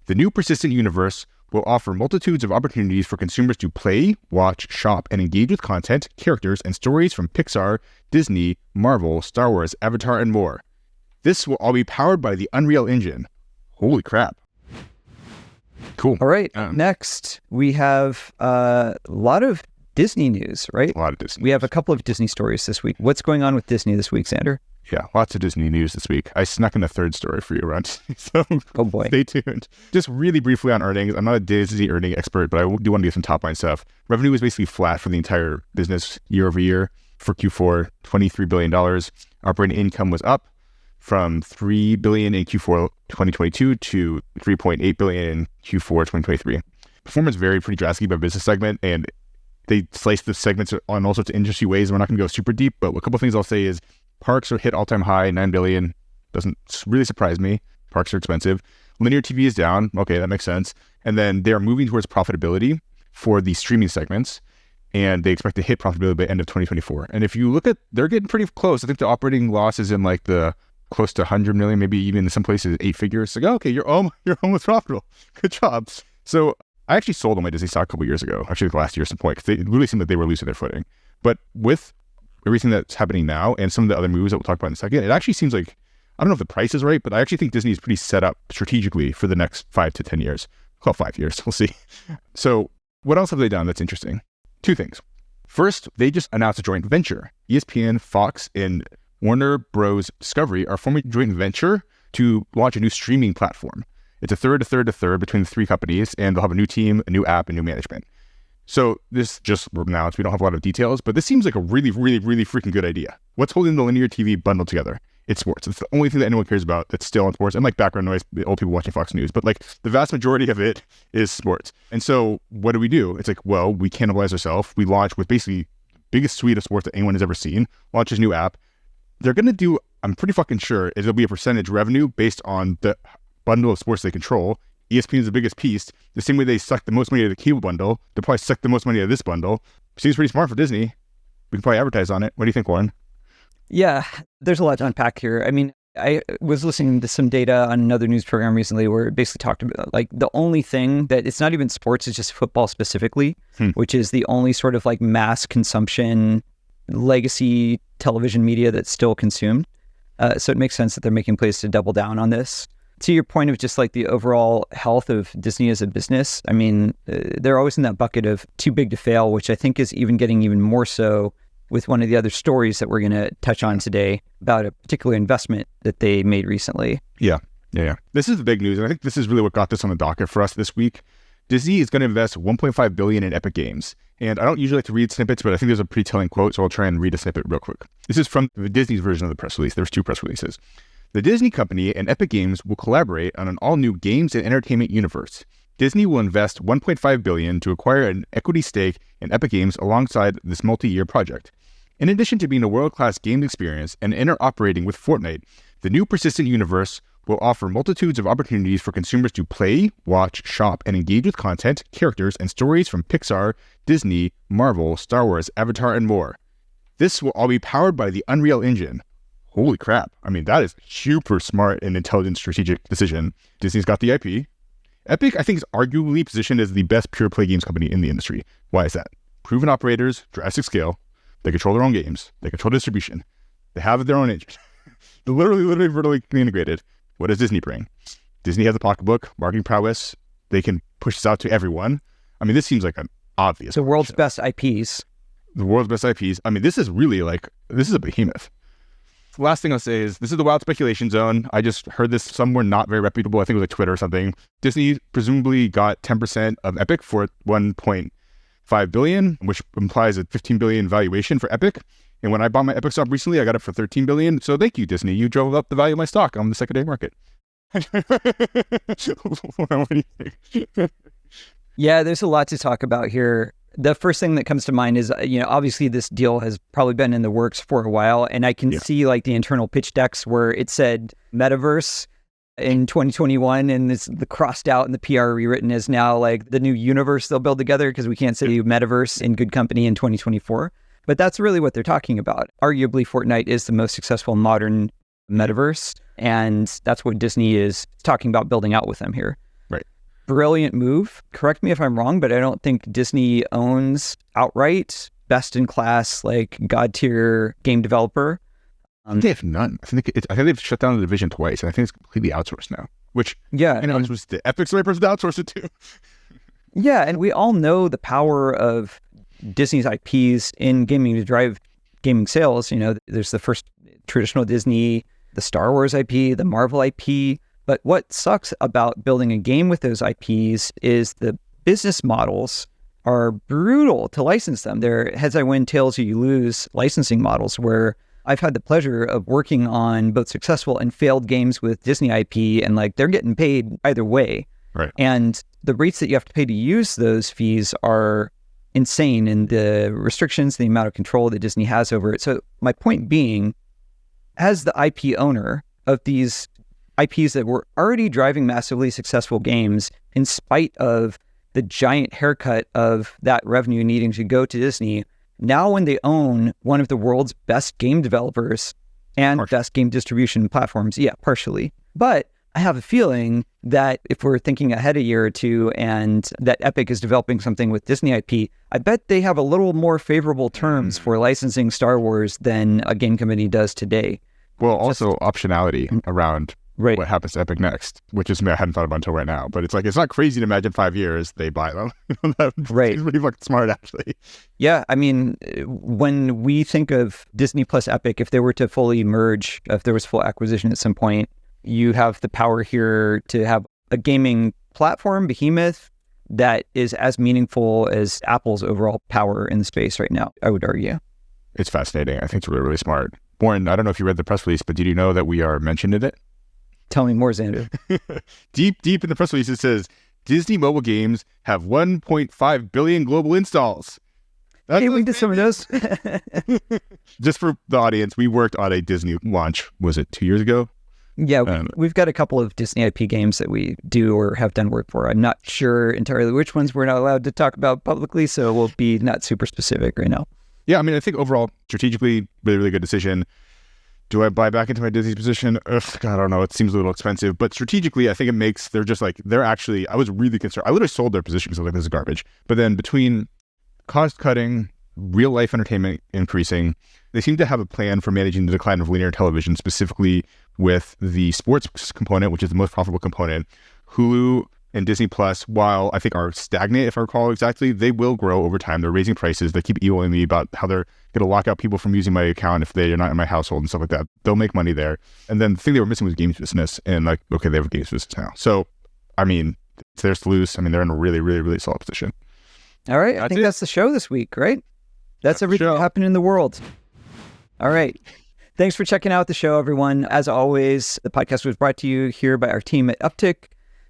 The new persistent universe will offer multitudes of opportunities for consumers to play, watch, shop, and engage with content, characters, and stories from Pixar, Disney, Marvel, Star Wars, Avatar, and more. This will all be powered by the Unreal Engine. Holy crap. Cool. All right. Next, we have a lot of Disney news, right? A lot of Disney. We have a couple of Disney stories this week. What's going on with Disney this week, Xander? Yeah, lots of Disney news this week. I snuck in a third story for you, Runt. So oh boy, stay tuned. Just really briefly on earnings. I'm not a Disney earning expert, but I do want to get some top line stuff. Revenue was basically flat for the entire business year over year for Q4, $23 billion. Operating income was up from $3 billion in Q4 2022 to $3.8 billion in Q4 2023. Performance varied pretty drastically by business segment, and they sliced the segments on all sorts of industry ways. We're not going to go super deep, but a couple of things I'll say is parks are hit all-time high, $9 billion. Doesn't really surprise me. Parks are expensive. Linear TV is down. Okay, that makes sense. And then they're moving towards profitability for the streaming segments, and they expect to hit profitability by the end of 2024. And if you look at, they're getting pretty close. I think the operating loss is in like the close to 100 million, maybe even in some places 8 figures. Like, okay, you're almost profitable. Good job. So I actually sold on my Disney stock a couple years ago, actually last year at some point, because it really seemed like they were losing their footing. But with everything that's happening now and some of the other moves that we'll talk about in a second, it actually seems like, I don't know if the price is right, but I actually think Disney is pretty set up strategically for the next 5 to 10 years. Call it 5 years, we'll see. So what else have they done that's interesting? 2 things. First, they just announced a joint venture. ESPN, Fox, and Warner Bros. Discovery are forming a joint venture to launch a new streaming platform. It's a third between the 3 companies, and they'll have a new team, a new app, and new management. So this just announced, we don't have a lot of details, but this seems like a really, really, really freaking good idea. What's holding the linear TV bundle together? It's sports. It's the only thing that anyone cares about that's still on sports, and like background noise, the old people watching Fox News, but like the vast majority of it is sports. And so what do? It's like, well, we cannibalize ourselves. We launch with basically the biggest suite of sports that anyone has ever seen, launch this new app. They're going to do, I'm pretty fucking sure, it'll be a percentage revenue based on the bundle of sports they control. ESPN is the biggest piece. The same way they suck the most money out of the cable bundle, they'll probably suck the most money out of this bundle. Seems pretty smart for Disney. We can probably advertise on it. What do you think, Warren? Yeah, there's a lot to unpack here. I mean, I was listening to some data on another news program recently where it basically talked about like the only thing that it's not even sports, it's just football specifically, which is the only sort of like mass consumption legacy television media that's still consumed. So it makes sense that they're making plays to double down on this. To your point of just like the overall health of Disney as a business, I mean, they're always in that bucket of too big to fail, which I think is even getting even more so with one of the other stories that we're going to touch on today about a particular investment that they made recently. Yeah. This is the big news, and I think this is really what got this on the docket for us this week. Disney is going to invest $1.5 billion in Epic Games. And I don't usually like to read snippets, but I think there's a pretty telling quote, so I'll try and read a snippet real quick. This is from Disney's version of the press release. There's 2 press releases. The Disney company and Epic Games will collaborate on an all-new games and entertainment universe. Disney will invest $1.5 billion to acquire an equity stake in Epic Games alongside this multi-year project. In addition to being a world-class game experience and interoperating with Fortnite, the new persistent universe will offer multitudes of opportunities for consumers to play, watch, shop, and engage with content, characters, and stories from Pixar, Disney, Marvel, Star Wars, Avatar, and more. This will all be powered by the Unreal Engine. Holy crap. I mean, that is super smart and intelligent strategic decision. Disney's got the IP. Epic, I think, is arguably positioned as the best pure-play games company in the industry. Why is that? Proven operators, drastic scale. They control their own games. They control distribution. They have their own engine. They're literally vertically integrated. What does Disney bring? Disney has a pocketbook, marketing prowess. They can push this out to everyone. I mean, this seems like an obvious. The world's best IPs. The world's best IPs. I mean, this is really like, this is a behemoth. The last thing I'll say is this is the wild speculation zone. I just heard this somewhere not very reputable. I think it was like Twitter or something. Disney presumably got 10% of Epic for $1.5 billion, which implies a $15 billion valuation for Epic. And when I bought my Epic stock recently, I got it for $13 billion. So thank you, Disney. You drove up the value of my stock on the secondary market. What do you think? Yeah, there's a lot to talk about here. The first thing that comes to mind is, obviously this deal has probably been in the works for a while. And I can see like the internal pitch decks where it said metaverse in 2021 and it's the crossed out and the PR rewritten as now like the new universe they'll build together because we can't say metaverse in good company in 2024. But that's really what they're talking about. Arguably, Fortnite is the most successful modern metaverse. And that's what Disney is talking about building out with them here. Right. brilliant move. Correct me if I'm wrong, but I don't think Disney owns outright best-in-class, like god-tier game developer. They have none. I think they've shut down the division twice, and I think it's completely outsourced now. Which, was the Epic's the right person to outsource it to. Yeah, and we all know the power of Disney's IPs in gaming to drive gaming sales. There's the first traditional Disney, the Star Wars IP, the Marvel IP. But what sucks about building a game with those IPs is the business models are brutal to license them. They're heads I win, tails you lose licensing models, where I've had the pleasure of working on both successful and failed games with Disney IP, and like they're getting paid either way. Right. And the rates that you have to pay to use those fees are insane, and the restrictions, the amount of control that Disney has over it. So my point being, as the IP owner of these IPs that were already driving massively successful games, in spite of the giant haircut of that revenue needing to go to Disney, now when they own one of the world's best game developers and best game distribution platforms, partially. But I have a feeling that if we're thinking ahead a year or two and that Epic is developing something with Disney IP, I bet they have a little more favorable terms for licensing Star Wars than a game company does today. Well, also optionality around what happens to Epic next, which is something I hadn't thought about until right now. But it's like, it's not crazy to imagine 5 years they buy them. That It's pretty fucking smart, actually. Yeah, I mean, when we think of Disney plus Epic, if they were to fully merge, if there was full acquisition at some point, you have the power here to have a gaming platform behemoth that is as meaningful as Apple's overall power in the space right now, I would argue. It's fascinating. I think it's really, really smart. Warren, I don't know if you read the press release, but did you know that we are mentioned in it? Tell me more, Xander. Deep in the press release, it says, Disney mobile games have 1.5 billion global installs. Hey, we did some of those. Just for the audience, we worked on a Disney launch, was it 2 years ago? Yeah, we've got a couple of Disney IP games that we do or have done work for. I'm not sure entirely which ones we're not allowed to talk about publicly, so we'll be not super specific right now. Yeah, I mean, I think overall, strategically, really, really good decision. Do I buy back into my Disney position? Ugh, God, I don't know. It seems a little expensive. But strategically, I think I was really concerned. I literally sold their position because I was like, this is garbage. But then between cost cutting, real life entertainment increasing, they seem to have a plan for managing the decline of linear television, specifically with the sports component, which is the most profitable component. Hulu and Disney Plus, while I think are stagnant, if I recall exactly, they will grow over time. They're raising prices. They keep emailing me about how they're going to lock out people from using my account if they're not in my household and stuff like that. They'll make money there. And then the thing they were missing was games business. And like, okay, they have a games business now. So, I mean, it's theirs to lose. I mean, they're in a really, really, really solid position. All right. I think that's the show this week, right? That's everything that happened in the world. All right. Thanks for checking out the show, everyone. As always, the podcast was brought to you here by our team at Upptic.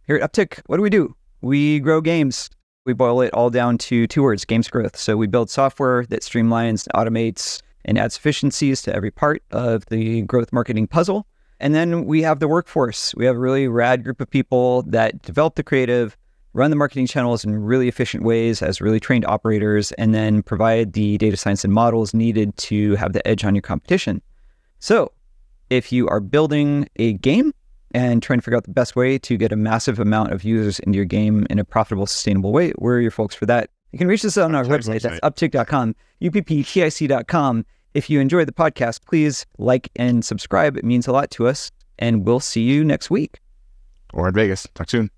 Here at Upptic, what do? We grow games. We boil it all down to 2 words, games growth. So we build software that streamlines, automates, and adds efficiencies to every part of the growth marketing puzzle. And then we have the workforce. We have a really rad group of people that develop the creative, run the marketing channels in really efficient ways as really trained operators, and then provide the data science and models needed to have the edge on your competition. So if you are building a game and trying to figure out the best way to get a massive amount of users into your game in a profitable, sustainable way, we're your folks for that. You can reach us on our website. That's upptic.com, upptic.com. If you enjoyed the podcast, please like and subscribe. It means a lot to us, and we'll see you next week. Or in Vegas. Talk soon.